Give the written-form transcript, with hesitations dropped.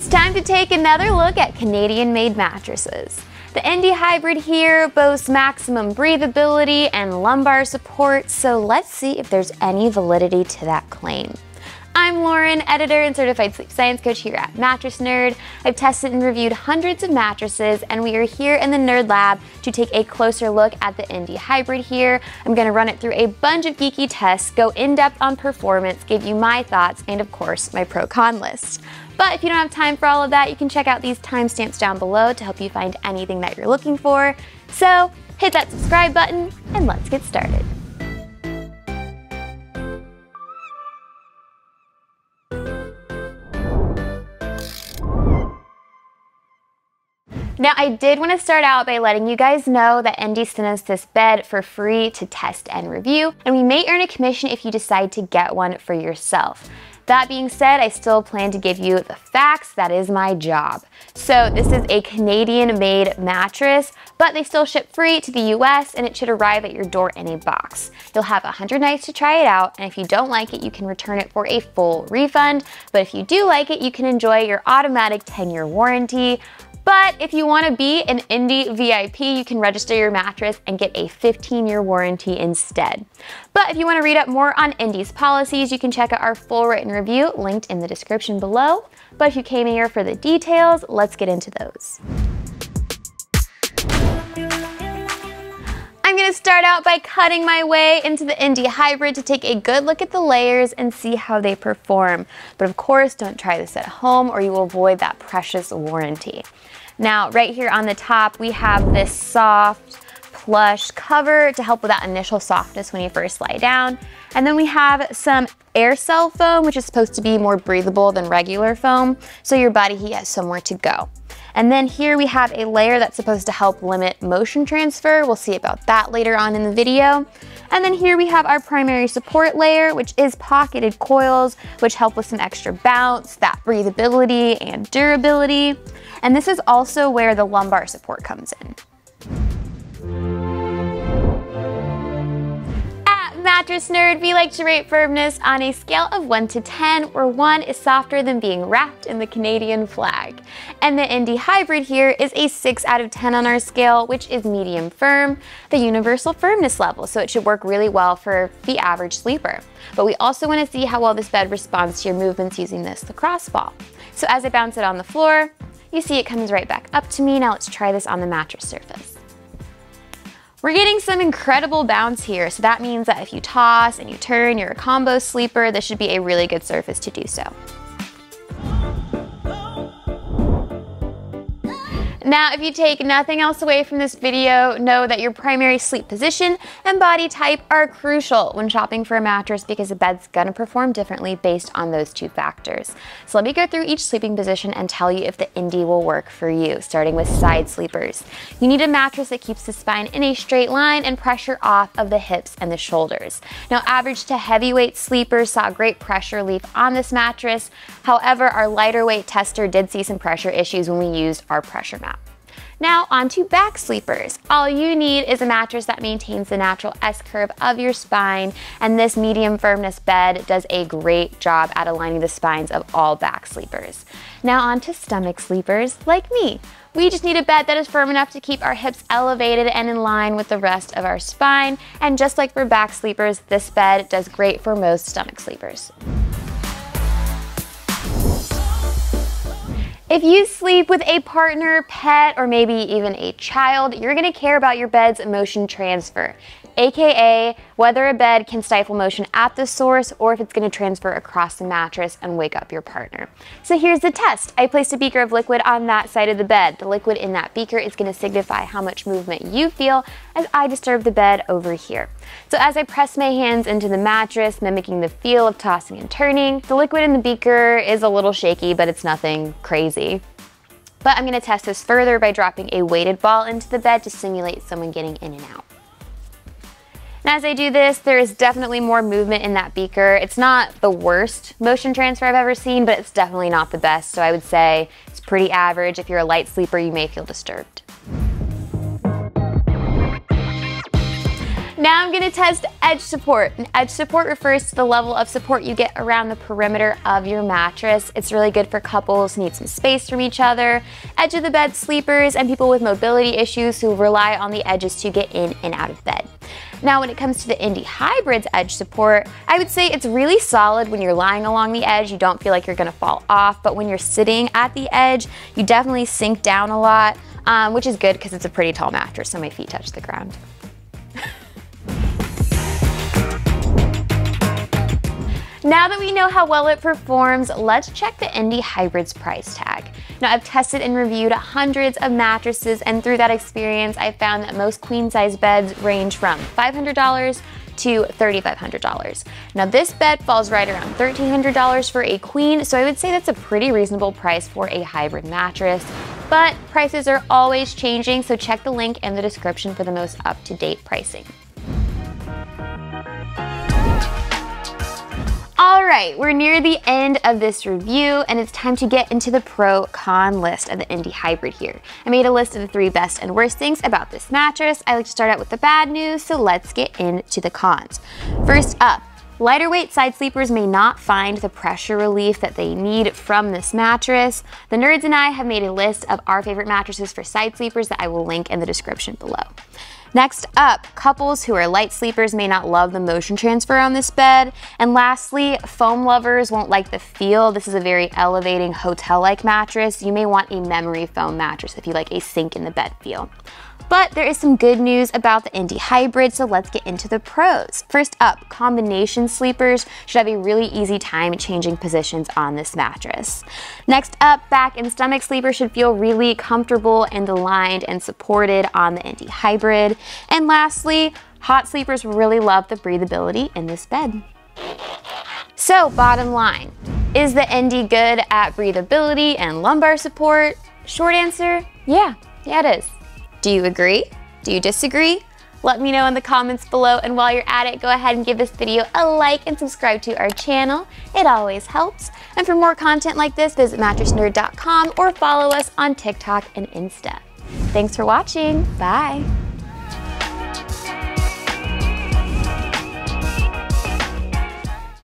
It's time to take another look at Canadian-made mattresses. The Endy Hybrid here boasts maximum breathability and lumbar support, so let's see if there's any validity to that claim. I'm Lauren, editor and certified sleep science coach here at Mattress Nerd. I've tested and reviewed hundreds of mattresses, and we are here in the Nerd Lab to take a closer look at the Endy Hybrid here. I'm going to run it through a bunch of geeky tests, go in-depth on performance, give you my thoughts, and of course, my pro-con list. But if you don't have time for all of that, you can check out these timestamps down below to help you find anything that you're looking for. So hit that subscribe button, and let's get started. Now, I did want to start out by letting you guys know that Endy sent us this bed for free to test and review, and we may earn a commission if you decide to get one for yourself. That being said, I still plan to give you the facts. That is my job. So this is a Canadian-made mattress, but they still ship free to the US, and it should arrive at your door in a box. You'll have 100 nights to try it out, and if you don't like it, you can return it for a full refund. But if you do like it, you can enjoy your automatic 10-year warranty. But if you want to be an Endy VIP, you can register your mattress and get a 15-year warranty instead. But if you want to read up more on Endy's policies, you can check out our full written review linked in the description below. But if you came here for the details, let's get into those. I'm going to start out by cutting my way into the Endy Hybrid to take a good look at the layers and see how they perform. But of course, don't try this at home or you will void that precious warranty. Now, right here on the top, we have this soft plush cover to help with that initial softness when you first lie down. And then we have some air cell foam, which is supposed to be more breathable than regular foam, so your body heat has somewhere to go. And then here we have a layer that's supposed to help limit motion transfer. We'll see about that later on in the video. And then here we have our primary support layer, which is pocketed coils, which help with some extra bounce, that breathability and durability. And this is also where the lumbar support comes in. Mattress Nerd, we like to rate firmness on a scale of 1 to 10, where 1 is softer than being wrapped in the Canadian flag. And the Endy Hybrid here is a 6 out of 10 on our scale, which is medium firm, the universal firmness level, so it should work really well for the average sleeper. But we also want to see how well this bed responds to your movements using this lacrosse ball. So as I bounce it on the floor, you see it comes right back up to me. Now let's try this on the mattress surface. We're getting some incredible bounce here, so that means that if you toss and you turn, you're a combo sleeper, this should be a really good surface to do so. Now, if you take nothing else away from this video, know that your primary sleep position and body type are crucial when shopping for a mattress because the bed's gonna perform differently based on those two factors. So let me go through each sleeping position and tell you if the Endy will work for you, starting with side sleepers. You need a mattress that keeps the spine in a straight line and pressure off of the hips and the shoulders. Now, average to heavyweight sleepers saw great pressure relief on this mattress. However, our lighter weight tester did see some pressure issues when we used our pressure mat. Now on to back sleepers. All you need is a mattress that maintains the natural S-curve of your spine, and this medium firmness bed does a great job at aligning the spines of all back sleepers. Now on to stomach sleepers like me. We just need a bed that is firm enough to keep our hips elevated and in line with the rest of our spine, and just like for back sleepers, this bed does great for most stomach sleepers. If you sleep with a partner, pet, or maybe even a child, you're gonna care about your bed's motion transfer, aka whether a bed can stifle motion at the source or if it's gonna transfer across the mattress and wake up your partner. So here's the test. I placed a beaker of liquid on that side of the bed. The liquid in that beaker is gonna signify how much movement you feel as I disturb the bed over here. So as I press my hands into the mattress, mimicking the feel of tossing and turning, the liquid in the beaker is a little shaky, but it's nothing crazy. But I'm gonna test this further by dropping a weighted ball into the bed to simulate someone getting in and out. And as I do this, there is definitely more movement in that beaker. It's not the worst motion transfer I've ever seen, but it's definitely not the best. So I would say it's pretty average. If you're a light sleeper, you may feel disturbed. Now I'm gonna test edge support. And edge support refers to the level of support you get around the perimeter of your mattress. It's really good for couples who need some space from each other, edge of the bed sleepers, and people with mobility issues who rely on the edges to get in and out of bed. Now, when it comes to the Endy Hybrid's edge support, I would say it's really solid when you're lying along the edge. You don't feel like you're gonna fall off, but when you're sitting at the edge, you definitely sink down a lot, which is good because it's a pretty tall mattress, so my feet touch the ground. Now that we know how well it performs, let's check the Endy Hybrid's price tag. Now, I've tested and reviewed hundreds of mattresses, and through that experience, I found that most queen-size beds range from $500 to $3,500. Now, this bed falls right around $1,300 for a queen, so I would say that's a pretty reasonable price for a hybrid mattress. But prices are always changing, so check the link in the description for the most up-to-date pricing. All right, we're near the end of this review, and it's time to get into the pro-con list of the Endy Hybrid here. I made a list of the 3 best and worst things about this mattress. I like to start out with the bad news, so let's get into the cons. First up, lighter weight side sleepers may not find the pressure relief that they need from this mattress. The nerds and I have made a list of our favorite mattresses for side sleepers that I will link in the description below. Next up, couples who are light sleepers may not love the motion transfer on this bed. And lastly, foam lovers won't like the feel. This is a very elevating hotel-like mattress. You may want a memory foam mattress if you like a sink in the bed feel. But there is some good news about the Endy Hybrid, so let's get into the pros. First up, combination sleepers should have a really easy time changing positions on this mattress. Next up, back and stomach sleepers should feel really comfortable and aligned and supported on the Endy Hybrid. And lastly, hot sleepers really love the breathability in this bed. So bottom line, is the Endy good at breathability and lumbar support? Short answer, yeah it is. Do you agree? Do you disagree? Let me know in the comments below, and while you're at it, go ahead and give this video a like and subscribe to our channel. It always helps. And for more content like this, visit mattressnerd.com or follow us on TikTok and Insta. Thanks for watching. Bye.